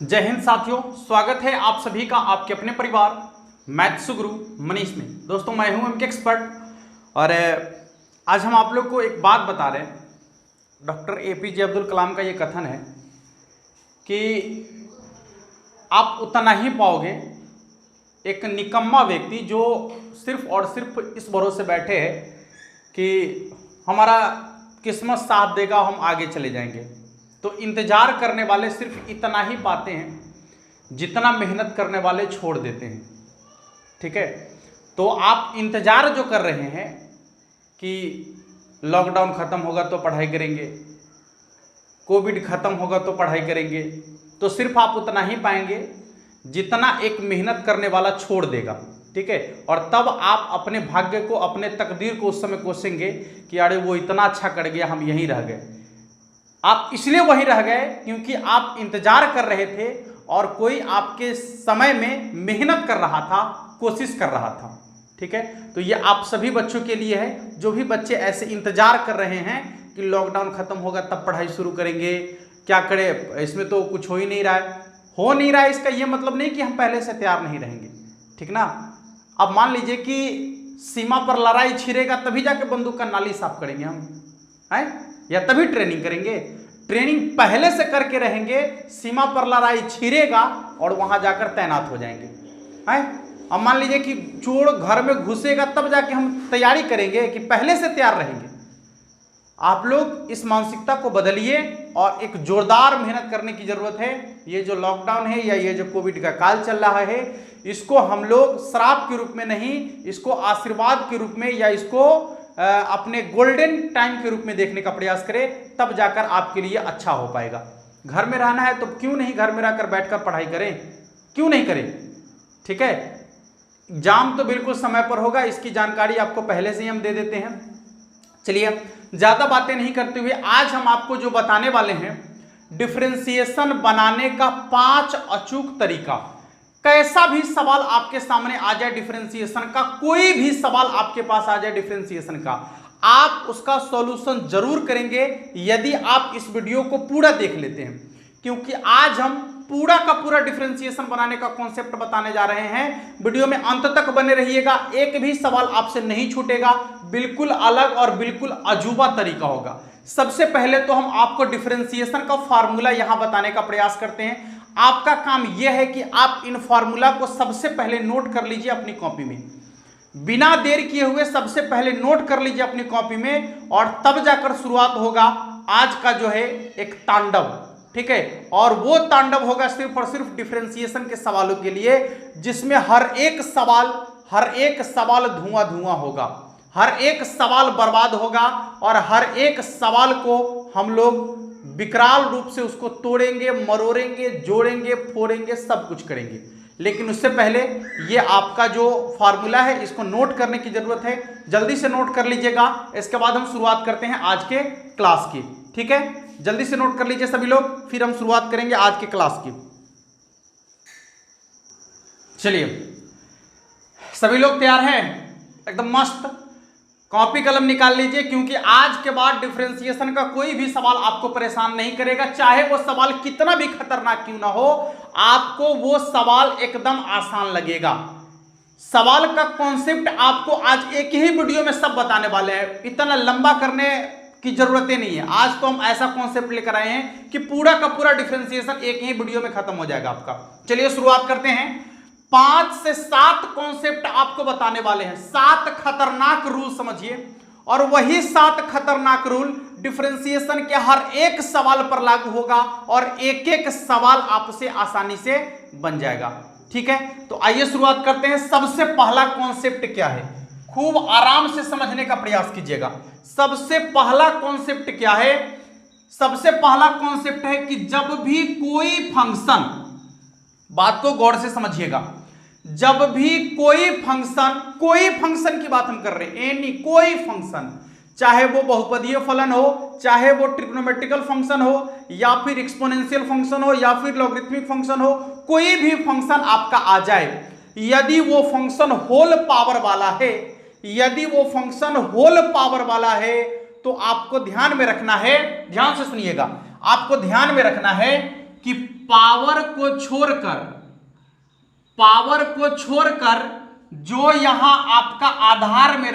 जय हिंद साथियों, स्वागत है आप सभी का आपके अपने परिवार मैथ्स गुरु मनीष में। दोस्तों मैं हूं एमके एक्सपर्ट और आज हम आप लोग को एक बात बता रहे हैं। डॉक्टर एपीजे अब्दुल कलाम का ये कथन है कि आप उतना ही पाओगे एक निकम्मा व्यक्ति जो सिर्फ और सिर्फ इस भरोसे बैठे है कि हमारा किस्मत साथ देगा, हम आगे चले जाएंगे। तो इंतजार करने वाले सिर्फ इतना ही पाते हैं जितना मेहनत करने वाले छोड़ देते हैं। ठीक है, तो आप इंतजार जो कर रहे हैं कि लॉकडाउन खत्म होगा तो पढ़ाई करेंगे, कोविड खत्म होगा तो पढ़ाई करेंगे, तो सिर्फ आप उतना ही पाएंगे जितना एक मेहनत करने वाला छोड़ देगा। ठीक है, और तब आप अपने भाग्य को, अपने तकदीर को उस समय कोसेंगे कि अरे वो इतना अच्छा कर गया, हम यहीं रह गए। आप इसलिए वहीं रह गए क्योंकि आप इंतजार कर रहे थे और कोई आपके समय में मेहनत कर रहा था, कोशिश कर रहा था। ठीक है, तो ये आप सभी बच्चों के लिए है। जो भी बच्चे ऐसे इंतजार कर रहे हैं कि लॉकडाउन खत्म होगा तब पढ़ाई शुरू करेंगे, क्या करें, इसमें तो कुछ हो ही नहीं रहा है, इसका ये मतलब नहीं कि हम पहले से तैयार नहीं रहेंगे। ठीक ना। अब मान लीजिए कि सीमा पर लड़ाई छिड़ेगा तभी जाके बंदूक का नाली साफ करेंगे हम, हैं, या तभी ट्रेनिंग करेंगे। ट्रेनिंग पहले से करके रहेंगे, सीमा पर लड़ाई छिड़ेगा और वहां जाकर तैनात हो जाएंगे, हैं। अब मान लीजिए कि चोर घर में घुसेगा तब जाके हम तैयारी करेंगे कि पहले से तैयार रहेंगे। आप लोग इस मानसिकता को बदलिए और एक जोरदार मेहनत करने की जरूरत है। ये जो लॉकडाउन है या ये जो कोविड का काल चल रहा है, इसको हम लोग श्राप के रूप में नहीं, इसको आशीर्वाद के रूप में या इसको अपने गोल्डन टाइम के रूप में देखने का प्रयास करें, तब जाकर आपके लिए अच्छा हो पाएगा। घर में रहना है तो क्यों नहीं घर में रहकर बैठकर पढ़ाई करें, क्यों नहीं करें। ठीक है, एग्जाम तो बिल्कुल समय पर होगा, इसकी जानकारी आपको पहले से ही हम दे देते हैं। चलिए ज्यादा बातें नहीं करते हुए आज हम आपको जो बताने वाले हैं, डिफरेंशिएशन बनाने का 5 अचूक तरीका। कैसा भी सवाल आपके सामने आ जाए डिफरेंशिएशन का, कोई भी सवाल आपके पास आ जाए डिफरेंशिएशन का, आप उसका सॉल्यूशन जरूर करेंगे यदि आप इस वीडियो को पूरा देख लेते हैं। क्योंकि आज हम पूरा का पूरा डिफरेंशिएशन बनाने का कॉन्सेप्ट बताने जा रहे हैं। वीडियो में अंत तक बने रहिएगा, एक भी सवाल आपसे नहीं छूटेगा, बिल्कुल अलग और बिल्कुल अजूबा तरीका होगा। सबसे पहले तो हम आपको डिफरेंशिएशन का फार्मूला यहां बताने का प्रयास करते हैं। आपका काम यह है कि आप इन फार्मूला को सबसे पहले नोट कर लीजिए अपनी कॉपी में, बिना देर किए हुए सबसे पहले नोट कर लीजिए अपनी कॉपी में, और तब जाकर शुरुआत होगा आज का जो है एक तांडव। ठीक है, और वो तांडव होगा सिर्फ और सिर्फ डिफरेंशिएशन के सवालों के लिए, जिसमें हर एक सवाल धुआं धुआं होगा, हर एक सवाल बर्बाद होगा और हर एक सवाल को हम लोग विकराल रूप से उसको तोड़ेंगे, मरोड़ेंगे, जोड़ेंगे, फोड़ेंगे, सब कुछ करेंगे। लेकिन उससे पहले ये आपका जो फार्मूला है इसको नोट करने की जरूरत है, जल्दी से नोट कर लीजिएगा। इसके बाद हम शुरुआत करते हैं आज के क्लास की। ठीक है, जल्दी से नोट कर लीजिए सभी लोग, फिर हम शुरुआत करेंगे आज के क्लास की। चलिए सभी लोग तैयार हैं, एकदम मस्त। कॉपी कलम निकाल लीजिए, क्योंकि आज के बाद डिफरेंशिएशन का कोई भी सवाल आपको परेशान नहीं करेगा, चाहे वो सवाल कितना भी खतरनाक क्यों ना हो, आपको वो सवाल एकदम आसान लगेगा। सवाल का कॉन्सेप्ट आपको आज एक ही वीडियो में सब बताने वाले हैं, इतना लंबा करने की जरूरत ही नहीं है। आज तो हम ऐसा कॉन्सेप्ट लेकर आए हैं कि पूरा का पूरा डिफरेंशिएशन एक ही वीडियो में खत्म हो जाएगा आपका। चलिए शुरुआत करते हैं। 5 से 7 कॉन्सेप्ट आपको बताने वाले हैं, 7 खतरनाक रूल समझिए, और वही 7 खतरनाक रूल डिफरेंशिएशन के हर एक सवाल पर लागू होगा और एक एक सवाल आपसे आसानी से बन जाएगा। ठीक है, तो आइए शुरुआत करते हैं। सबसे पहला कॉन्सेप्ट क्या है, खूब आराम से समझने का प्रयास कीजिएगा। सबसे पहला कॉन्सेप्ट क्या है, सबसे पहला कॉन्सेप्ट है कि जब भी कोई फंक्शन, बात को गौर से समझिएगा, जब भी कोई फंक्शन की बात हम कर रहे हैं, एनी कोई फंक्शन, चाहे वो बहुपदीय फलन हो, चाहे वो ट्रिग्नोमेट्रिकल फंक्शन हो, या फिर एक्सपोनेंशियल फंक्शन हो, या फिर लॉगरिथमिक फंक्शन हो, कोई भी फंक्शन आपका आ जाए, यदि वो फंक्शन होल पावर वाला है, यदि वो फंक्शन होल पावर वाला है, तो आपको ध्यान में रखना है, ध्यान से सुनिएगा, आपको ध्यान में रखना है कि पावर को छोड़कर जो यहां आपका आधार में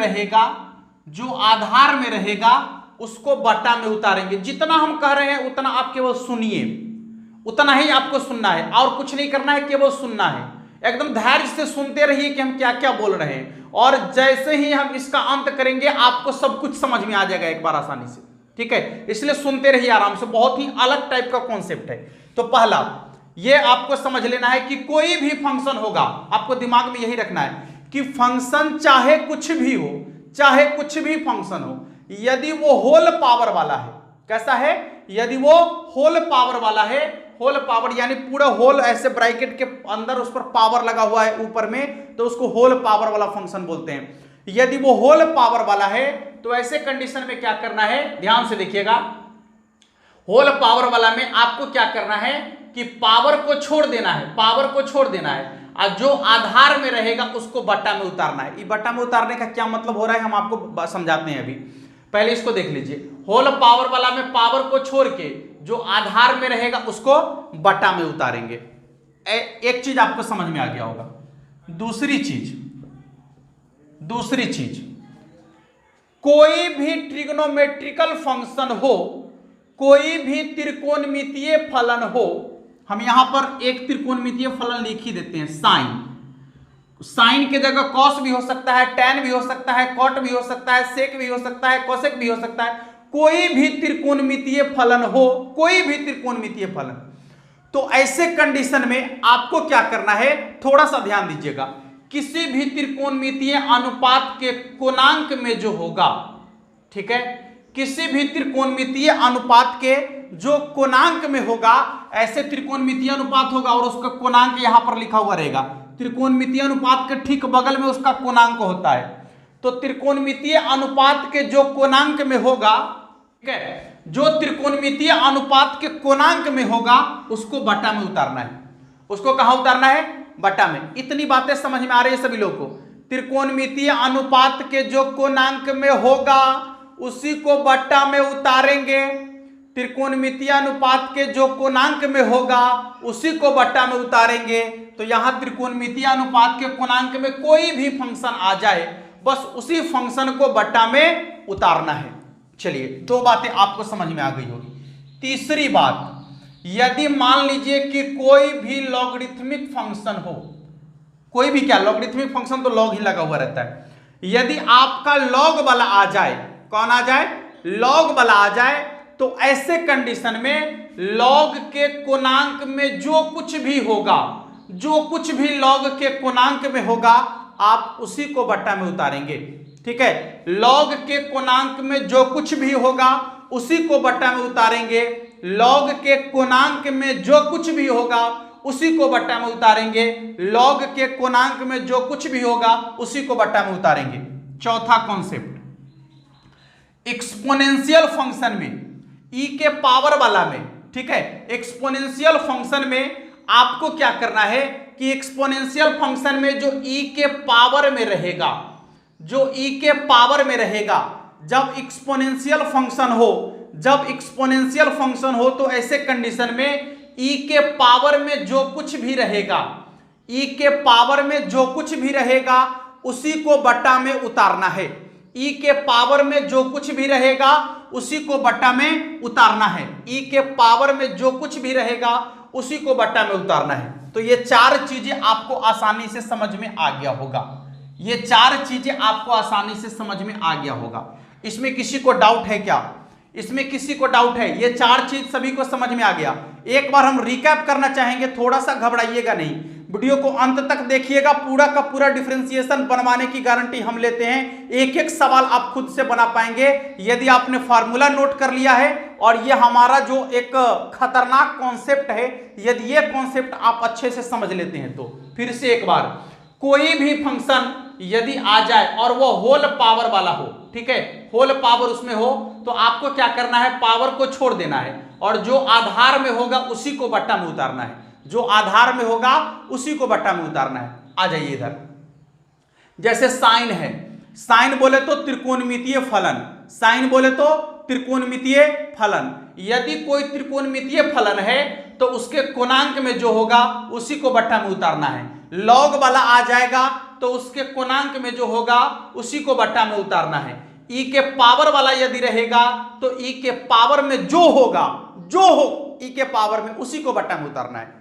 रहेगा, उसको बटा में उतारेंगे। जितना हम कह रहे हैं उतना आप केवल सुनिए, उतना ही आपको सुनना है और कुछ नहीं करना है, केवल सुनना है। एकदम धैर्य से सुनते रहिए कि हम क्या क्या बोल रहे हैं, और जैसे ही हम इसका अंत करेंगे आपको सब कुछ समझ में आ जाएगा एक बार आसानी से, ठीक है। इसलिए सुनते रहिए आराम से, बहुत ही अलग टाइप का कॉन्सेप्ट है। तो पहला ये आपको समझ लेना है कि कोई भी फंक्शन होगा, आपको दिमाग में यही रखना है कि फंक्शन चाहे कुछ भी हो, चाहे कुछ भी फंक्शन हो, यदि वो होल पावर वाला है, कैसा है, यदि वो होल पावर वाला है, होल पावर यानी पूरा होल ऐसे ब्रैकेट के अंदर उस पर पावर लगा हुआ है ऊपर में, तो उसको होल पावर वाला फंक्शन बोलते हैं। यदि वो होल पावर वाला है तो ऐसे कंडीशन में क्या करना है, ध्यान से देखिएगा। होल पावर वाला में आपको क्या करना है कि पावर को छोड़ देना है, और जो आधार में रहेगा उसको बट्टा में उतारना है। ये बट्टा में उतारने का क्या मतलब हो रहा है हम आपको समझाते हैं अभी। पहले इसको देख लीजिए, होल पावर वाला में पावर को छोड़ के जो आधार में रहेगा उसको बट्टा में उतारेंगे। एक चीज आपको समझ में आ गया होगा। दूसरी चीज कोई भी ट्रिग्नोमेट्रिकल फंक्शन हो, कोई भी त्रिकोणमितीय फलन हो, हम यहां पर एक त्रिकोणमितीय फलन लिख ही देते हैं, साइन के जगह कॉस भी हो सकता है, टैन भी हो सकता है, कॉट भी हो सकता है, सेक भी हो सकता है, कोसेक भी हो सकता है। कोई भी त्रिकोणमितीय फलन हो, तो ऐसे कंडीशन में आपको क्या करना है, थोड़ा सा ध्यान दीजिएगा। किसी भी त्रिकोणमितीय अनुपात के कोणांक में जो होगा, ठीक है, किसी भी त्रिकोणमितीय अनुपात के जो कोणांक में होगा, ऐसे त्रिकोणमितीय अनुपात होगा और उसका कोणांक यहां पर लिखा हुआ रहेगा। त्रिकोणमितीय अनुपात के ठीक बगल में उसका कोणांक होता है। तो त्रिकोणमितीय अनुपात के जो कोणांक में होगा, ठीक है, जो त्रिकोणमितीय अनुपात के कोणांक में होगा उसको बटा में उतारना है। उसको कहां उतारना है, बटा में। इतनी बातें समझ में आ रही है सभी लोगों को। त्रिकोणमितीय अनुपात के जो कोणांक में होगा उसी को बट्टा में उतारेंगे। त्रिकोणमितीय अनुपात के जो कोणांक में होगा उसी को बट्टा में उतारेंगे। तो यहां त्रिकोणमितीय अनुपात के कोणांक में कोई भी फंक्शन आ जाए, बस उसी फंक्शन को बट्टा में उतारना है। चलिए, दो बातें आपको समझ में आ गई होगी। तीसरी बात, यदि मान लीजिए कि कोई भी लॉगरिथमिक फंक्शन हो, कोई भी क्या, लॉगरिथमिक फंक्शन तो लॉग ही लगा हुआ रहता है। यदि आपका लॉग वाला आ जाए, कौन आ जाए, लॉग वाला आ जाए, तो ऐसे कंडीशन में लॉग के कोणांक में जो कुछ भी होगा, जो कुछ भी लॉग के कोणांक में होगा, आप उसी को बट्टा में उतारेंगे। ठीक है, लॉग के कोणांक में जो कुछ भी होगा उसी को बट्टा में उतारेंगे। लॉग के कोणांक में जो कुछ भी होगा उसी को बट्टा में उतारेंगे। लॉग के कोणांक में जो कुछ भी होगा उसी को बट्टा में उतारेंगे। चौथा कॉन्सेप्ट, एक्सपोनेंशियल फंक्शन में, ई के पावर वाला में, ठीक है, एक्सपोनेंशियल फंक्शन में आपको क्या करना है कि एक्सपोनेंशियल फंक्शन में जो ई के पावर में रहेगा, जो ई के पावर में रहेगा, जब एक्सपोनेंशियल फंक्शन हो, जब एक्सपोनेंशियल फंक्शन हो तो ऐसे कंडीशन में ई के पावर में जो कुछ भी रहेगा, ई के पावर में जो कुछ भी रहेगा उसी को बट्टा में उतारना है। ई के पावर में जो कुछ भी रहेगा उसी को बट्टा में उतारना है। ई के पावर में जो कुछ भी रहेगा उसी को बट्टा में उतारना है। तो ये चार चीजें आपको आसानी से समझ में आ गया होगा। ये चार चीजें आपको आसानी से समझ में आ गया होगा। इसमें किसी को डाउट है क्या? इसमें किसी को डाउट है? ये चार चीज सभी को समझ में आ गया। एक बार हम रिकैप करना चाहेंगे, थोड़ा सा घबराइएगा नहीं, वीडियो को अंत तक देखिएगा। पूरा का पूरा डिफरेंशिएशन बनवाने की गारंटी हम लेते हैं। एक एक सवाल आप खुद से बना पाएंगे यदि आपने फार्मूला नोट कर लिया है। और ये हमारा जो एक खतरनाक कॉन्सेप्ट है, यदि ये कॉन्सेप्ट आप अच्छे से समझ लेते हैं तो फिर से एक बार, कोई भी फंक्शन यदि आ जाए और वो होल पावर वाला हो, ठीक है, होल पावर उसमें हो, तो आपको क्या करना है, पावर को छोड़ देना है और जो आधार में होगा उसी को बट्टा में उतारना है। जो आधार में होगा उसी को बट्टा में उतारना है। आ जाइए इधर, जैसे साइन है, साइन बोले तो त्रिकोणमितीय फलन, साइन बोले तो त्रिकोणमितीय फलन। यदि कोई त्रिकोणमितीय फलन है तो उसके कोणांक में जो होगा उसी को बट्टा में उतारना है। लॉग वाला आ जाएगा तो उसके कोणांक में जो होगा उसी को बट्टा में उतारना है। ई के पावर वाला यदि रहेगा तो ई के पावर में जो होगा, जो हो ई के पावर में उसी को बट्टा में उतारना है।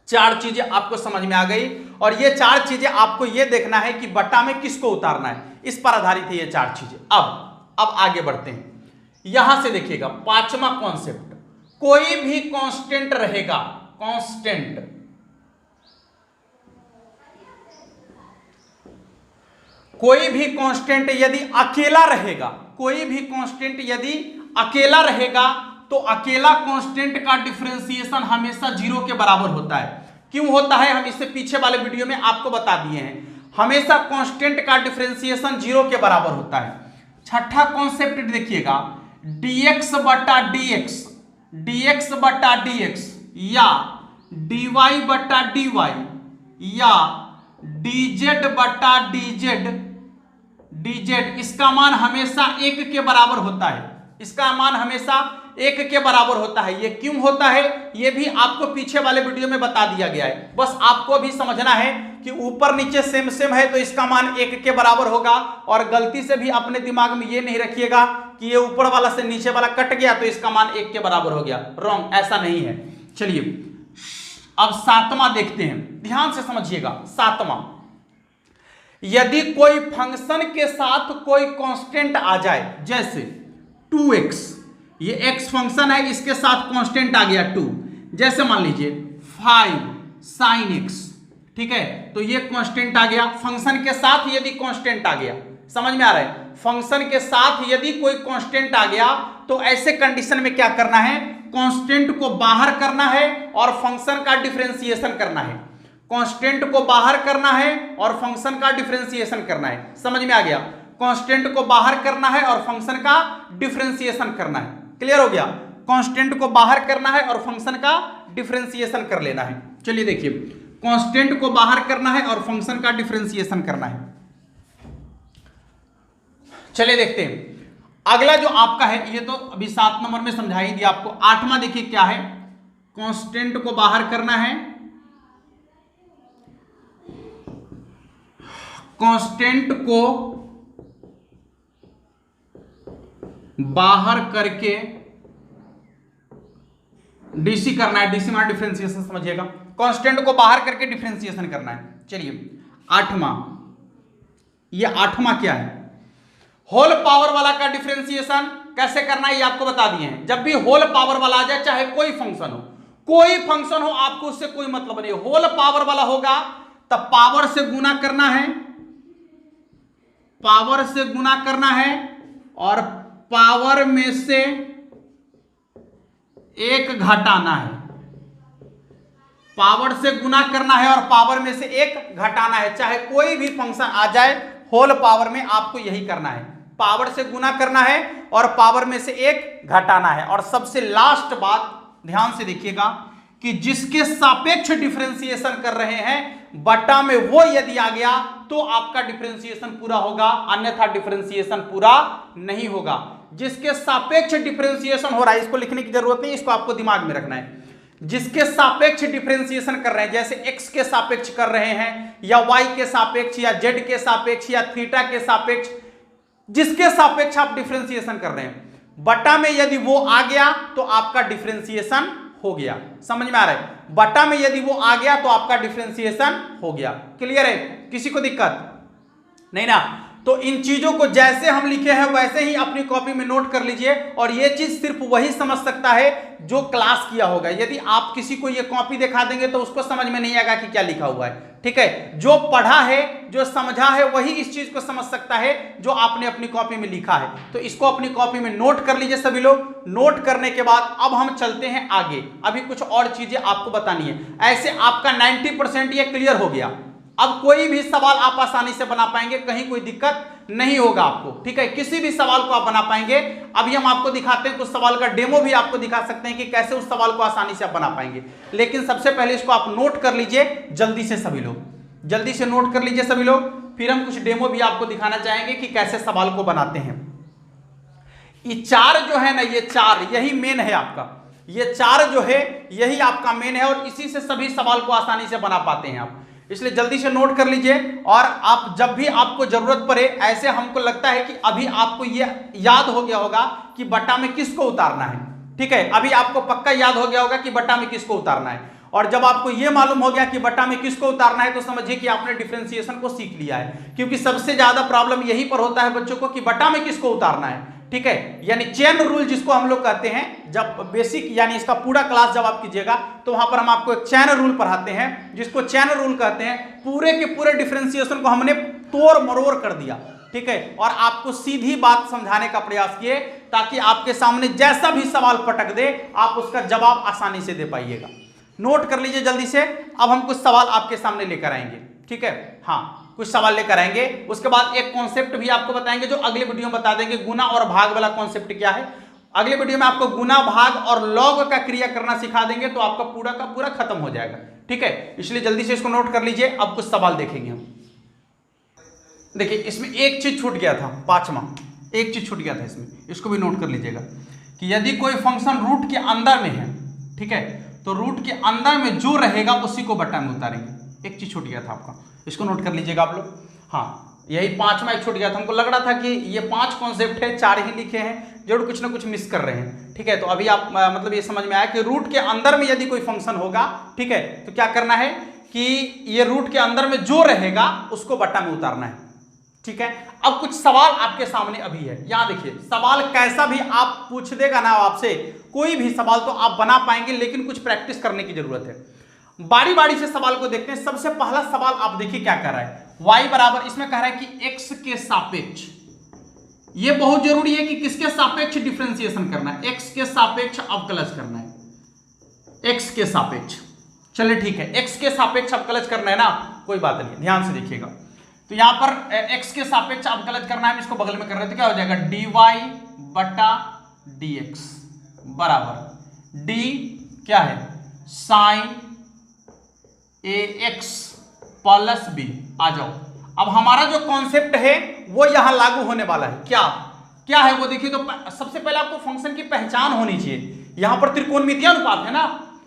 चार चीजें आपको समझ में आ गई और ये चार चीजें आपको ये देखना है कि बट्टा में किसको उतारना है, इस पर आधारित है ये चार चीजें। अब आगे बढ़ते हैं। यहां से देखिएगा पांचवा कॉन्सेप्ट, कोई भी कांस्टेंट रहेगा, कांस्टेंट, कोई भी कांस्टेंट यदि अकेला रहेगा, कोई भी कांस्टेंट यदि अकेला रहेगा तो अकेला कांस्टेंट का डिफरेंशिएशन हमेशा जीरो के बराबर होता है। क्यों होता है, हम इससे पीछे वाले वीडियो में आपको बता दिए हैं। हमेशा कांस्टेंट का डिफरेंशिएशन जीरो के बराबर होता है। छठा कॉन्सेप्ट देखिएगा, dx बटा dx, dx बटा dx या dy बटा dy या dz बटा dz, इसका मान हमेशा एक के बराबर होता है। इसका मान हमेशा एक के बराबर होता है। ये क्यों होता है ये भी आपको पीछे वाले वीडियो में बता दिया गया है। बस आपको अभी समझना है कि ऊपर नीचे सेम सेम है तो इसका मान एक के बराबर होगा। और गलती से भी अपने दिमाग में ये नहीं रखिएगा कि ये ऊपर वाला से नीचे वाला कट गया तो इसका मान एक के बराबर हो गया। रॉन्ग, ऐसा नहीं है। चलिए अब सातवां देखते हैं, ध्यान से समझिएगा। सातवां, यदि कोई फंक्शन के साथ कोई कांस्टेंट आ जाए, जैसे 2x, ये x फंक्शन है, इसके साथ कांस्टेंट आ गया 2, जैसे मान लीजिए 5 sin x, ठीक है, तो ये कांस्टेंट आ गया। फंक्शन के साथ यदि कांस्टेंट आ गया, समझ में आ रहा है, फंक्शन के साथ यदि कोई कांस्टेंट आ गया तो ऐसे कंडीशन में क्या करना है, कांस्टेंट को बाहर करना है और फंक्शन का डिफरेंशिएशन करना है। कांस्टेंट को बाहर करना है और फंक्शन का डिफरेंशिएशन करना है। समझ में आ गया, कांस्टेंट को बाहर करना है और फंक्शन का डिफरेंशिएशन करना है। क्लियर हो गया, कांस्टेंट को बाहर करना है और फंक्शन का डिफरेंशिएशन कर लेना है। चलिए देखिए, कांस्टेंट को बाहर करना है और फंक्शन का डिफरेंशिएशन करना है। चलिए देखते हैं अगला जो आपका है, ये तो अभी 7 नंबर में समझा ही दिया आपको। 8वां देखिए क्या है, कांस्टेंट को बाहर करना है, कांस्टेंट को बाहर करके डीसी करना है। डीसी माना डिफरेंशिएशन, समझिएगा, कांस्टेंट को बाहर करके डिफरेंशिएशन करना है। चलिए 8वां, ये 8वां क्या है, होल पावर वाला का डिफरेंशिएशन कैसे करना है ये आपको बता दिए हैं। जब भी होल पावर वाला आ जाए, चाहे कोई फंक्शन हो, कोई फंक्शन हो, आपको उससे कोई मतलब नहीं, होल पावर वाला होगा तब पावर से गुना करना है, पावर से गुना करना है और पावर में से एक घटाना है। पावर से गुना करना है और पावर में से एक घटाना है। चाहे कोई भी फंक्शन आ जाए होल पावर में, आपको यही करना है, पावर से गुना करना है और पावर में से एक घटाना है। और सबसे लास्ट बात ध्यान से देखिएगा कि जिसके सापेक्ष डिफरेंशिएशन कर रहे हैं बटा में वो यदि आ गया तो आपका डिफरेंशिएशन पूरा होगा, अन्यथा डिफरेंशिएशन पूरा नहीं होगा। जिसके सापेक्ष डिफरेंशिएशन हो रहा है, इसको लिखने की जरूरत नहीं, इसको आपको दिमाग में रखना है। जिसके सापेक्ष डिफरेंशिएशन कर रहे हैं, जैसे x के सापेक्ष कर रहे हैं या y के सापेक्ष या z के सापेक्ष या थीटा के सापेक्ष, जिसके सापेक्ष आप डिफरेंशिएशन कर रहे हैं, बटा में यदि वो आ गया तो आपका डिफरेंशिएशन हो गया। समझ में आ रहा है, बटा में यदि वो आ गया तो आपका डिफरेंशिएशन हो गया। क्लियर है, किसी को दिक्कत नहीं ना? तो इन चीजों को जैसे हम लिखे हैं वैसे ही अपनी कॉपी में नोट कर लीजिए। और ये चीज सिर्फ वही समझ सकता है जो क्लास किया होगा। यदि आप किसी को ये कॉपी दिखा देंगे तो उसको समझ में नहीं आएगा कि क्या लिखा हुआ है। ठीक है, जो पढ़ा है, जो समझा है, वही इस चीज को समझ सकता है जो आपने अपनी कॉपी में लिखा है। तो इसको अपनी कॉपी में नोट कर लीजिए सभी लोग। नोट करने के बाद अब हम चलते हैं आगे, अभी कुछ और चीजें आपको बतानी है। ऐसे आपका 90% ये क्लियर हो गया। अब कोई भी सवाल आप आसानी से बना पाएंगे, कहीं कोई दिक्कत नहीं होगा आपको। ठीक है, किसी भी सवाल को आप बना पाएंगे। अभी हम आपको दिखाते हैं, कुछ सवाल का डेमो भी आपको दिखा सकते हैं कि कैसे उस सवाल को आसानी से आप बना पाएंगे। लेकिन सबसे पहले इसको आप नोट कर लीजिए जल्दी से, सभी लोग जल्दी से नोट कर लीजिए सभी लोग। फिर हम कुछ डेमो भी आपको दिखाना चाहेंगे कि कैसे सवाल को बनाते हैं। ये 4 जो है ना, ये 4 यही मेन है आपका, ये 4 जो है यही आपका मेन है और इसी से सभी सवाल को आसानी से बना पाते हैं आप। इसलिए जल्दी से नोट कर लीजिए और आप जब भी आपको जरूरत पड़े, ऐसे हमको लगता है कि अभी आपको ये याद हो गया होगा कि बट्टा में किसको उतारना है, ठीक है, अभी आपको पक्का याद हो गया होगा कि बट्टा में किसको उतारना है। और जब आपको ये मालूम हो गया कि बट्टा में किसको उतारना है तो समझिए कि आपने डिफरेंशिएशन को सीख लिया है, क्योंकि सबसे ज्यादा प्रॉब्लम यही पर होता है बच्चों को कि बट्टा में किसको उतारना है, ठीक है। यानी चेन रूल जिसको हम लोग कहते हैं, जब बेसिक यानी इसका पूरा क्लास जब आप कीजिएगा तो वहां पर हम आपको एक चेन रूल पढ़ाते हैं, जिसको चेन रूल कहते हैं। पूरे के पूरे डिफरेंशिएशन को हमने तोड़ मरोड़ कर दिया, ठीक है, और आपको सीधी बात समझाने का प्रयास किए ताकि आपके सामने जैसा भी सवाल पटक दे आप उसका जवाब आसानी से दे पाइएगा। नोट कर लीजिए जल्दी से। अब हम कुछ सवाल आपके सामने लेकर आएंगे, ठीक है, हाँ कुछ सवाल लेकर आएंगे। उसके बाद एक कॉन्सेप्ट भी आपको बताएंगे जो अगले वीडियो में बता देंगे, गुना और भाग वाला कॉन्सेप्ट क्या है। अगले वीडियो में आपको गुना, भाग और लॉग का क्रिया करना सिखा देंगे तो आपका पूरा का पूरा खत्म हो जाएगा, ठीक है। इसलिए जल्दी से इसको नोट कर लीजिए। अब कुछ सवाल देखेंगे हम। देखिए इसमें एक चीज छूट गया था, 5वां एक चीज छूट गया था इसमें, इसको भी नोट कर लीजिएगा कि यदि कोई फंक्शन रूट के अंदर में है, ठीक है, तो रूट के अंदर में जो रहेगा उसी को बट्टा में उतारेंगे। एक चीज छूट गया था आपका, इसको नोट कर लीजिएगा आप लोग। हाँ यही 5वां एक छूट गया था, हमको लग रहा था कि ये 5 कॉन्सेप्ट है, 4 ही लिखे हैं, जरूर कुछ ना कुछ मिस कर रहे हैं, ठीक है। तो अभी आप मतलब ये समझ में आया कि रूट के अंदर में यदि कोई फंक्शन होगा, ठीक है, तो क्या करना है कि ये रूट के अंदर में जो रहेगा उसको बट्टा में उतारना है, ठीक है। अब कुछ सवाल आपके सामने अभी है, यहां देखिए सवाल कैसा भी आप पूछ देगा ना आपसे, कोई भी सवाल तो आप बना पाएंगे, लेकिन कुछ प्रैक्टिस करने की जरूरत है। बारी बारी से सवाल को देखते हैं। सबसे पहला सवाल आप देखिए क्या कर रहा है, y बराबर, इसमें कह रहा है कि x के सापेक्ष, ये बहुत जरूरी है कि किसके सापेक्ष डिफरेंशिएशन करना है, x के सापेक्ष अवकलज करना है, x के सापेक्ष। चलिए ठीक है, x के सापेक्ष अवकलज करना है ना, कोई बात नहीं, ध्यान से देखिएगा। तो यहां पर x के सापेक्ष अवकलज करना है, इसको बगल में कर रहे हैं तो क्या हो जाएगा, dy बटा dx बराबर d क्या है, साइन ax प्लस b। आ जाओ, अब हमारा जो कॉन्सेप्ट है वो यहां लागू होने वाला है। क्या क्या है वो देखिए। तो सबसे पहले आपको फंक्शन की पहचान होनी चाहिए। यहां पर त्रिकोणमितीय अनुपात है ना,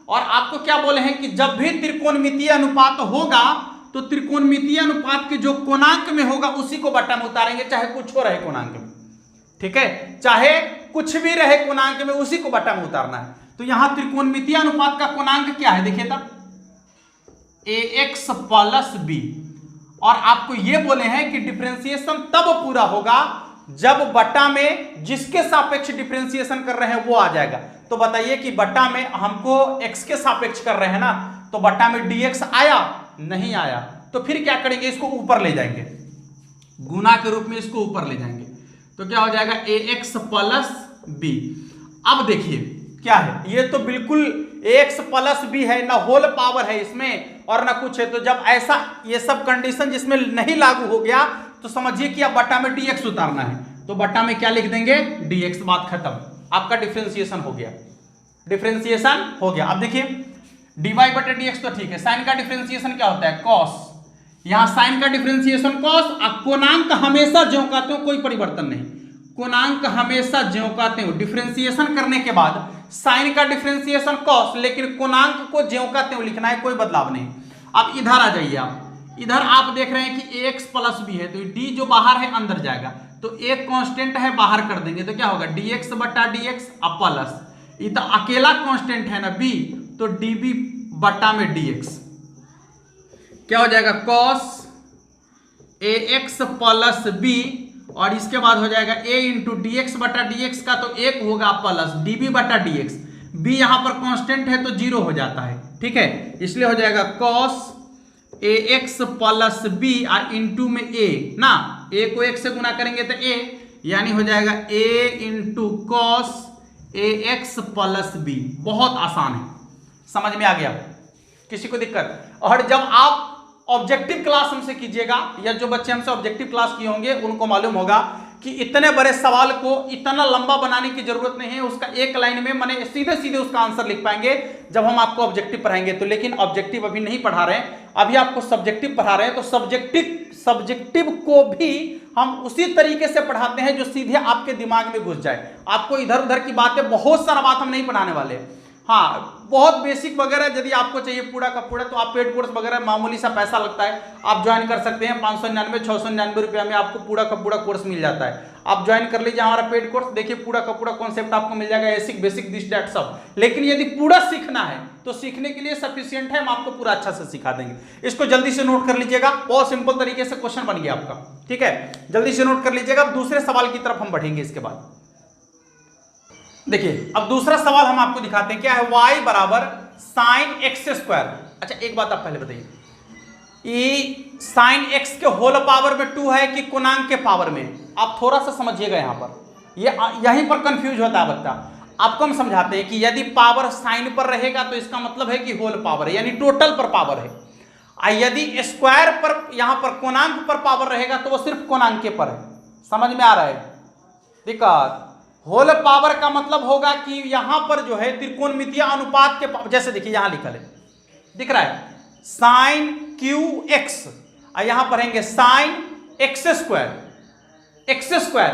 और आपको क्या बोले हैं कि जब भी त्रिकोणमितीय अनुपात होगा तो त्रिकोणमितीय अनुपात के जो कोणांक में होगा उसी को बट्टा में उतारेंगे, चाहे कुछ हो रहे कोणांक में, ठीक है, चाहे कुछ भी रहे कोणांक में, उसी को बट्टा में उतारना है। तो यहां त्रिकोणमितीय अनुपात का कोणांक क्या है, देखिए तब ax प्लस b, और आपको यह बोले हैं कि डिफरेंशिएशन तब पूरा होगा जब बट्टा में जिसके सापेक्ष डिफरेंशिएशन कर रहे हैं वो आ जाएगा। तो बताइए कि बट्टा में हमको x के सापेक्ष कर रहे हैं ना, तो बट्टा में dx आया नहीं आया, तो फिर क्या करेंगे, इसको ऊपर ले जाएंगे, गुना के रूप में इसको ऊपर ले जाएंगे, तो क्या हो जाएगा ax प्लस b। अब देखिए क्या है, ये तो बिल्कुल ax प्लस b है ना, होल पावर है इसमें और ना कुछ है। तो जब ऐसा ये सब कंडीशन जिसमें नहीं लागू हो गया तो समझिए कि अब बट्टा में dx उतारना है, तो बट्टा में क्या लिख देंगे, dx, बात खत्म, आपका डिफरेंशिएशन हो गया, डिफरेंशिएशन हो गया। अब देखिए dy बटे dx तो ठीक है, साइन का डिफरेंशिएशन क्या होता है, cos, यहां साइन का डिफरेंशिएशन cos, कोणांक हमेशा ज्यों का त्यों, कोई परिवर्तन नहीं, कोणांक हमेशा ज्यों का त्यों। डिफरेंशिएशन करने के बाद साइन का डिफरेंशिएशन cos, लेकिन कोणांक को ज्यों का त्यों लिखना है, कोई बदलाव नहीं। अब इधर आ जाइए, आप इधर आप देख रहे हैं कि ax प्लस b है, तो d जो बाहर है अंदर जाएगा, तो एक कांस्टेंट है बाहर कर देंगे, तो क्या होगा dx बटा dx अब प्लस, ये तो अकेला कांस्टेंट है ना b, तो db बटा में dx क्या हो जाएगा, cos ax प्लस b, और इसके बाद हो जाएगा a इंटू dx बटा dx का, तो एक होगा प्लस db बटा dx, b यहां पर कांस्टेंट है तो 0 हो जाता है, ठीक है, इसलिए हो जाएगा cos ax plus b into में a ना, a को 1 से गुना करेंगे तो a, यानी हो जाएगा a into cos ax plus b। बहुत आसान है, समझ में आ गया, किसी को दिक्कत। और जब आप ऑब्जेक्टिव क्लास हमसे कीजिएगा, या जो बच्चे हमसे ऑब्जेक्टिव क्लास किए होंगे उनको मालूम होगा कि इतने बड़े सवाल को इतना लंबा बनाने की जरूरत नहीं है, उसका एक लाइन में माने सीधे सीधे उसका आंसर लिख पाएंगे जब हम आपको ऑब्जेक्टिव पढ़ाएंगे तो। लेकिन ऑब्जेक्टिव अभी नहीं पढ़ा रहे हैं, अभी आपको सब्जेक्टिव पढ़ा रहे हैं, तो सब्जेक्टिव को भी हम उसी तरीके से पढ़ाते हैं जो सीधे आपके दिमाग में घुस जाए। आपको इधर उधर की बातें, बहुत सारा बात हम नहीं पढ़ाने वाले हैं। हाँ, बहुत बेसिक वगैरह यदि आपको चाहिए पूरा का पूरा, तो आप पेड कोर्स वगैरह मामूली सा पैसा लगता है, आप ज्वाइन कर सकते हैं। 599 699 रुपया में आपको पूरा का पूरा कोर्स मिल जाता है। आप ज्वाइन कर लीजिए हमारा पेड कोर्स, देखिए पूरा का पूरा कॉन्सेप्ट आपको मिल जाएगा, एसिक बेसिक दिस दैट सब। लेकिन यदि पूरा सीखना है तो सीखने के लिए सफिशिएंट है, हम आपको पूरा अच्छा से सिखा देंगे। इसको जल्दी से नोट कर लीजिएगा, बहुत सिंपल तरीके से क्वेश्चन बन गया आपका, ठीक है, जल्दी से नोट कर लीजिएगा। अब दूसरे सवाल की तरफ हम बढ़ेंगे इसके बाद। देखिए अब दूसरा सवाल हम आपको दिखाते हैं, क्या है, y बराबर साइन एक्स स्क्वायर। अच्छा एक बात आप पहले बताइए, ये साइन एक्स के होल पावर में 2 है कि कोणांक के पावर में? आप थोड़ा सा समझिएगा, यहां पर ये यहीं पर कंफ्यूज होता है बच्चा। आपको हम समझाते हैं कि यदि पावर साइन पर रहेगा तो इसका मतलब है कि होल पावर है, यानी टोटल पर पावर है। यदि स्क्वायर पर, यहां पर कोणांक पर पावर रहेगा तो वो सिर्फ कोणांक के पर है। समझ में आ रहा है दिक्कत? होल पावर का मतलब होगा कि यहां पर जो है त्रिकोणमितीय अनुपात के, जैसे देखिए यहां लिखा है, दिख रहा है साइन क्यू एक्स, और यहां पर रहेंगे साइन एक्स स्क्वायर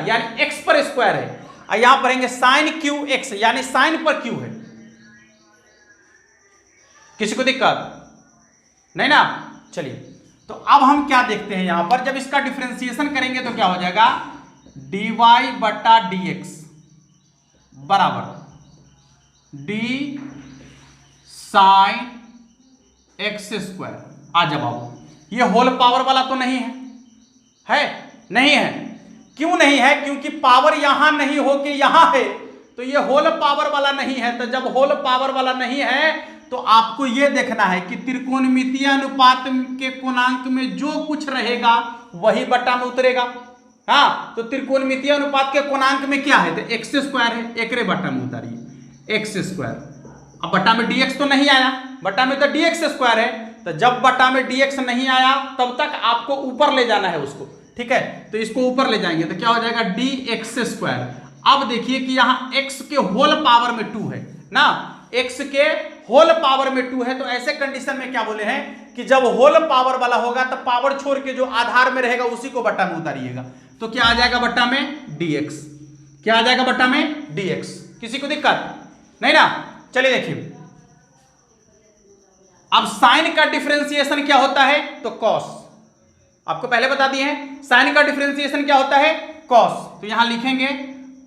यानी एक्स पर स्क्वायर है, और यहां पर रहेंगे साइन क्यू एक्स यानी साइन पर क्यू है। किसी को दिक्कत नहीं ना? चलिए तो अब हम क्या देखते हैं, यहां पर जब इसका डिफरेंशिएशन करेंगे तो क्या हो जाएगा, dy बटा dx बराबर डी साइन एक्स स्क्वायर। आ जवाब, ये होल पावर वाला तो नहीं है, नहीं है। क्यों नहीं है? क्योंकि पावर यहां नहीं होके यहां है, तो ये होल पावर वाला नहीं है। तो जब होल पावर वाला नहीं है तो आपको यह देखना है कि त्रिकोणमितीय अनुपात के कोणांक में जो कुछ रहेगा वही बटा में उतरेगा। हाँ, तो त्रिकोणमितीय अनुपात के कोणांक में क्या है, तो एक्स स्क्वायर है, एक रे बटा में उतारिए एक्स स्क्वायर। अब बटा में dx तो नहीं आया, बटा में तो dx स्क्वायर है, तो जब बटा में dx नहीं आया तब तक आपको ऊपर ले जाना है उसको, ठीक है। तो इसको ऊपर ले जाएंगे तो क्या हो जाएगा, dx स्क्वायर। अब देखिए कि यहाँ x के होल पावर में 2 है ना, x के होल पावर में 2 है, तो ऐसे कंडीशन में क्या बोले हैं कि जब होल पावर वाला होगा तो पावर छोड़ के जो आधार में रहेगा उसी को बटा में उतारिएगा। तो क्या आ जाएगा बटा में dx, क्या आ जाएगा बटा में dx। किसी को दिक्कत नहीं ना? चलिए देखिए, अब साइन का डिफरेंशिएशन क्या होता है, तो कॉस। आपको पहले बता दिए हैं साइन का डिफरेंशिएशन क्या होता है, कॉस। तो यहां लिखेंगे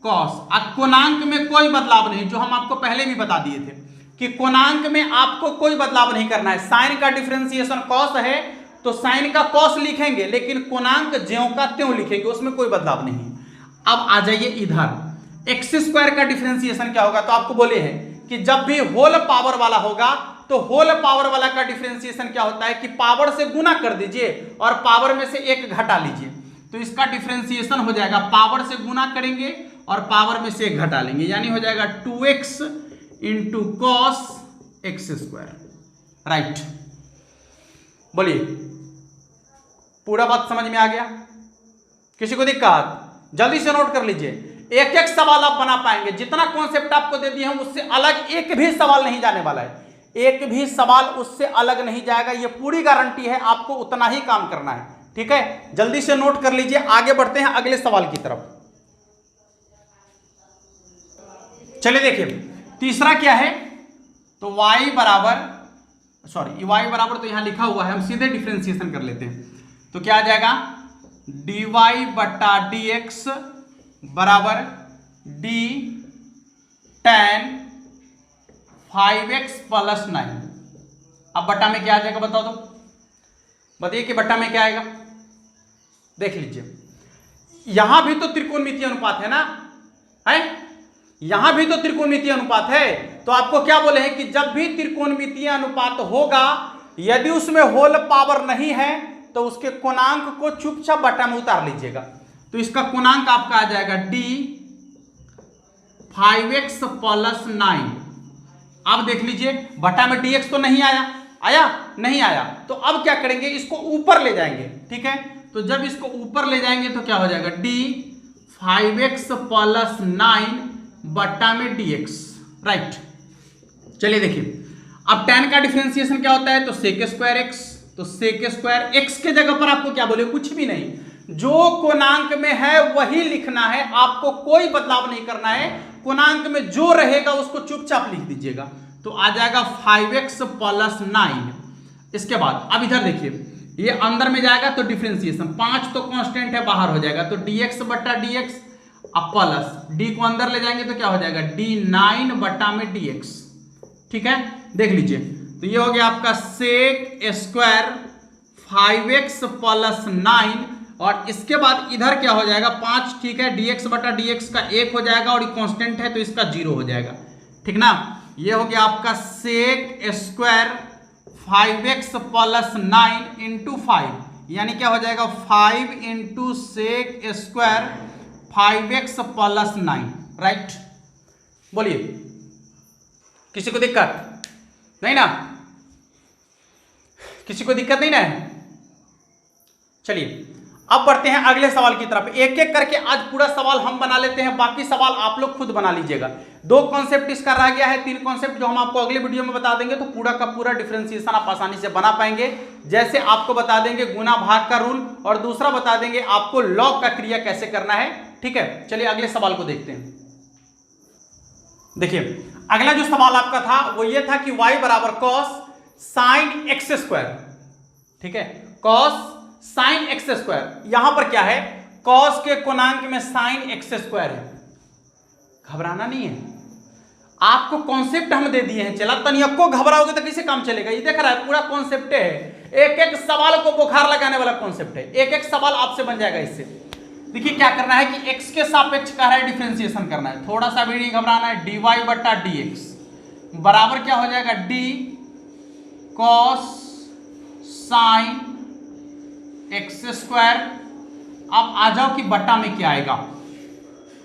कॉस। अब कोणांक में कोई बदलाव नहीं, जो हम आपको पहले भी बता दिए थे कि कोणांक में आपको कोई बदलाव नहीं करना है। साइन का डिफरेंशिएशन कॉस है तो साइन का कॉस लिखेंगे, लेकिन कोणांक ज्यों का त्यों लिखेंगे, उसमें कोई बदलाव नहीं है। अब आ जाइए इधर, एक्स स्क्वायर का डिफरेंशिएशन क्या होगा, तो आपको बोले हैं कि जब भी होल पावर वाला होगा तो होल पावर वाला का डिफरेंशिएशन क्या होता है कि पावर से गुना कर दीजिए और पावर में से एक घटा लीजिए। तो इसका डिफरेंशिएशन हो जाएगा, पावर से गुना करेंगे और पावर में से एक घटा लेंगे, यानी हो जाएगा 2x into cos x square. Right, बोलिए पूरा बात समझ में आ गया? किसी को दिक्कत? जल्दी से नोट कर लीजिए, एक एक सवाल आप बना पाएंगे। जितना कॉन्सेप्ट आपको दे दिए हम उससे अलग एक भी सवाल नहीं जाने वाला है, एक भी सवाल उससे अलग नहीं जाएगा, ये पूरी गारंटी है। आपको उतना ही काम करना है, ठीक है। जल्दी से नोट कर लीजिए, आगे बढ़ते हैं अगले सवाल की तरफ। चलिए देखिए तीसरा क्या है, तो y बराबर तो यहां लिखा हुआ है, हम सीधे डिफरेंशिएशन कर लेते हैं। तो क्या आ जाएगा, dy बटा dx बराबर d tan 5x प्लस 9। अब बटा में क्या आ जाएगा, बताओ तो, बताइए कि बटा में क्या आएगा। देख लीजिए, यहां भी तो त्रिकोणमितीय अनुपात है ना, है, यहां भी तो त्रिकोणमितीय अनुपात है। तो आपको क्या बोले हैं कि जब भी त्रिकोणमितीय अनुपात होगा, यदि उसमें होल पावर नहीं है तो उसके कोणांक को चुपचाप बटा में उतार लीजिएगा। तो इसका कोणांक आपका आ जाएगा d 5x प्लस 9। अब देख लीजिए, बटा में dx तो नहीं आया, नहीं आया, तो अब क्या करेंगे, इसको ऊपर ले जाएंगे, ठीक है। तो जब इसको ऊपर ले जाएंगे तो क्या हो जाएगा, d 5x प्लस 9 बट्टा में dx, राइट। चलिए देखिए, अब tan का डिफरेंशिएशन क्या होता है, तो sec स्क्वायर x, तो sec स्क्वायर x के जगह पर आपको क्या बोले, कुछ भी नहीं, जो कोणांक में है वही लिखना है, आपको कोई बदलाव नहीं करना है, कोणांक में जो रहेगा उसको चुपचाप लिख दीजिएगा। तो आ जाएगा 5x प्लस 9। इसके बाद अब इधर देखिए, ये अंदर में जाएगा तो डिफरेंशिएशन 5 तो कांस्टेंट है, बाहर हो जाएगा, तो dx बट्टा dx, अब प्लस d को अंदर ले जाएंगे तो क्या हो जाएगा, d9 बट्टा में dx, ठीक है। देख लीजिए, तो ये हो गया आपका सेक स्क्वायर 5x प्लस 9, और इसके बाद इधर क्या हो जाएगा 5, ठीक है, dx बटा dx का 1 हो जाएगा, और ये कांस्टेंट है तो इसका 0 हो जाएगा, ठीक ना। ये हो गया आपका सेक स्क्वायर 5x प्लस 9 इंटू 5, यानी क्या हो जाएगा 5 into sec square 5x plus 9, right. बोलिए, किसी को दिक्कत नहीं ना, किसी को दिक्कत नहीं ना है। चलिए अब बढ़ते हैं अगले सवाल की तरफ। एक एक करके आज पूरा सवाल हम बना लेते हैं, बाकी सवाल आप लोग खुद बना लीजिएगा। 2 कॉन्सेप्ट इसका रह गया है, 3 कॉन्सेप्ट जो हम आपको अगले वीडियो में बता देंगे, तो पूरा का पूरा डिफरेंशिएशन आप आसानी से बना पाएंगे। जैसे आपको बता देंगे गुना भाग का रूल, और दूसरा बता देंगे आपको लॉग का क्रिया कैसे करना है, ठीक है। चलिए अगले सवाल को देखते हैं। देखिए अगला जो सवाल आपका था वो ये था कि y बराबर cos sin x स्क्वायर, ठीक है, cos sin x स्क्वायर। यहां पर क्या है, cos के कोणांक में sin x स्क्वायर है, घबराना नहीं है, आपको कॉन्सेप्ट हम दे दिए हैं। चला तनिको घबराओगे तो कैसे काम चलेगा, ये देख रहा है पूरा कॉन्सेप्ट है, एक एक सवाल को बुखार लगाने वाला कॉन्सेप्ट है, एक एक सवाल आपसे बन जाएगा इससे। देखिए क्या करना है कि x के सापेक्ष कह रहा है डिफरेंशिएशन करना है, थोड़ा सा भी नहीं घबराना है। dy बट्टा dx बराबर क्या हो जाएगा, d cos sin x square. अब आ जाओ कि बट्टा में क्या आएगा,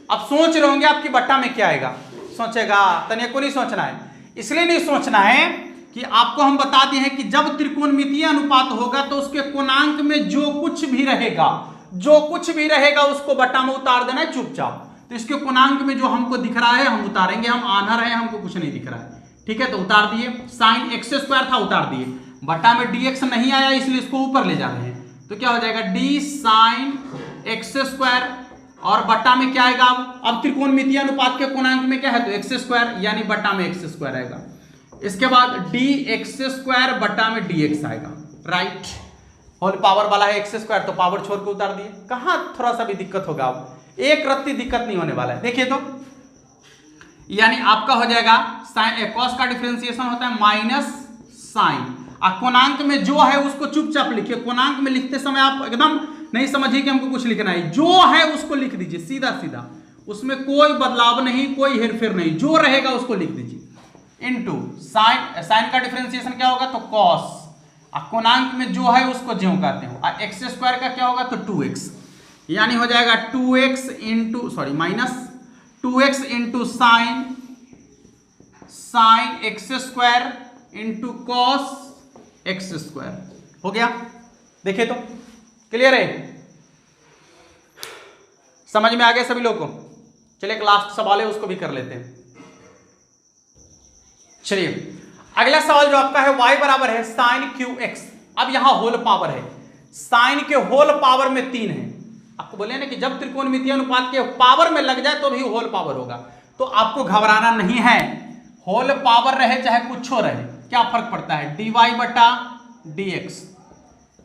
अब सोच रहे होंगे आपकी बट्टा में क्या आएगा, सोचेगा तनिक को नहीं सोचना है, इसलिए नहीं सोचना है कि आपको हम बता दिए हैं कि जब त्रिकोणमितीय अनुपात होगा तो उसके कोणांक में जो कुछ भी रहेगा, जो कुछ भी रहेगा उसको बट्टा में उतार देना है चुपचाप। तो इसके कोणांक में जो हमको दिख रहा है हम उतारेंगे, हम आना रहे हमको कुछ नहीं दिख रहा है, ठीक है, तो उतार दिए। साइन एक्स स्क्वायर था उतार दिए, बट्टा में dx नहीं आया इसलिए इसको ऊपर ले जा रहे हैं, तो क्या हो जाएगा d साइन एक्स स्क्वायर, और बट्टा में क्या आएगा, अब त्रिकोणमितीय अनुपात के कोणांक में क्या है तो एक्स स्क्वायर, यानी बट्टा में एक्स स्क्वायर आएगा। इसके बाद dx स्क्वायर बट्टा में dx आएगा, राइट। होल पावर वाला है एक्स स्क्वायर, तो पावर छोड़ के उतार दिए, कहां थोड़ा सा भी दिक्कत होगा, अब एक रत्ती दिक्कत नहीं होने वाला है। देखिए तो यानी आपका हो जाएगा साइन कॉस का डिफरेंशिएशन होता है माइनस साइन, कोणांक में जो है उसको चुपचाप लिखिए, कोणांक में लिखते समय आप एकदम नहीं समझिए कि हमको कुछ लिखना है, जो है उसको लिख दीजिए सीधा सीधा, उसमें कोई बदलाव नहीं, कोई हेरफेर नहीं, जो रहेगा उसको लिख दीजिए। इनटू साइन, साइन का डिफरेंशिएशन क्या होगा तो कॉस, कोणांक में जो है उसको ज्यों कहते हो, एक्स स्क्वायर का क्या होगा तो 2x, यानी हो जाएगा 2x into sorry minus 2x into sine sine x square into cos x square हो गया। देखिए तो क्लियर है, समझ में आ गया सभी लोगों को। चलिए एक लास्ट सवाल है उसको भी कर लेते हैं। चलिए अगला सवाल जो आपका है y बराबर है साइन क्यू एक्स। अब यहां होल पावर है, साइन के होल पावर में 3 है, आपको बोले ना कि जब त्रिकोणमितीय अनुपात के पावर में लग जाए तो भी होल पावर होगा, तो आपको घबराना नहीं है, होल पावर रहे चाहे कुछ रहे क्या फर्क पड़ता है, dy बटा dx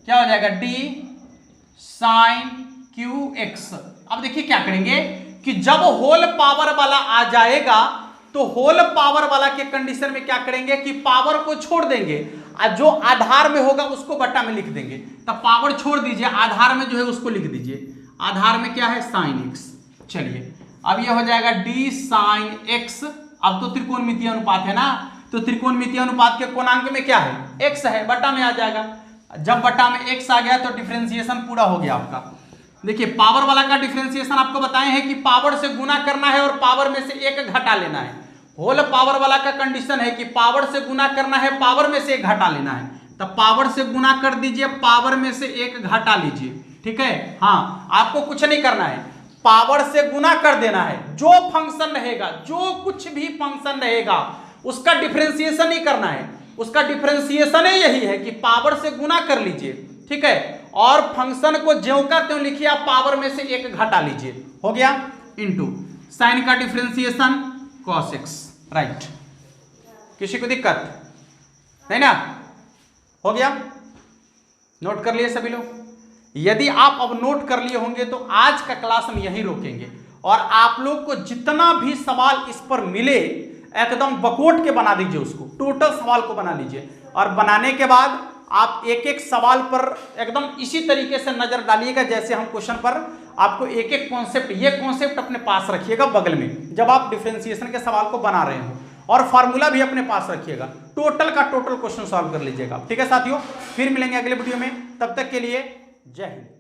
क्या हो जाएगा d साइन क्यू एक्स। अब देखिए क्या करेंगे कि जब होल पावर वाला आ जाएगा तो होल पावर वाला के कंडीशन में क्या करेंगे कि पावर को छोड़ देंगे, जो आधार में होगा उसको बट्टा में लिख देंगे, तब पावर छोड़ दीजिए, आधार में जो है उसको लिख दीजिए, आधार में क्या है साइन एक्स। चलिए अब ये हो जाएगा d साइन एक्स। अब तो त्रिकोणमितीय अनुपात है ना, तो त्रिकोणमितीय अनुपात के कोणांक में क्या है x है, बट्टा में आ जाएगा, जब बट्टा में x आ गया तो डिफरेंशिएशन पूरा हो गया आपका। देखिए पावर वाला का डिफरेंशिएशन आपको बताए हैं कि पावर से गुना करना है और पावर में से एक घटा लेना है। होल पावर वाला का कंडीशन है कि पावर से गुना करना है, पावर में से एक घटा लेना है, तब पावर से गुना कर दीजिए, पावर में से एक घटा लीजिए, ठीक है। हाँ आपको कुछ नहीं करना है, पावर से गुना कर देना है। जो फंक्शन रहेगा, जो कुछ भी फंक्शन रहेगा उसका डिफरेंशिएशन ही करना है। उसका डिफरेंशिएशन ही यही है कि पावर से गुना कर लीजिए, ठीक है, और फंक्शन को ज्यों का त्यों लिखिए, आप पावर में से एक घटा लीजिए, हो गया, इनटू साइन का डिफरेंशिएशन cos x, राइट। किसी को दिक्कत नहीं ना? हो गया, नोट कर लिए सभी लोग? यदि आप अब नोट कर लिए होंगे तो आज का क्लास हम यहीं रोकेंगे और आप लोग को जितना भी सवाल इस पर मिले एकदम बकोट के बना दीजिए, उसको टोटल सवाल को बना लीजिए और बनाने के बाद आप एक एक सवाल पर एकदम इसी तरीके से नजर डालिएगा जैसे हम क्वेश्चन पर आपको एक एक कॉन्सेप्ट, ये कॉन्सेप्ट अपने पास रखिएगा बगल में जब आप डिफरेंशिएशन के सवाल को बना रहे हो, और फार्मूला भी अपने पास रखिएगा, टोटल का टोटल क्वेश्चन सॉल्व कर लीजिएगा। ठीक है साथियों, फिर मिलेंगे अगले वीडियो में, तब तक के लिए जय हिंद।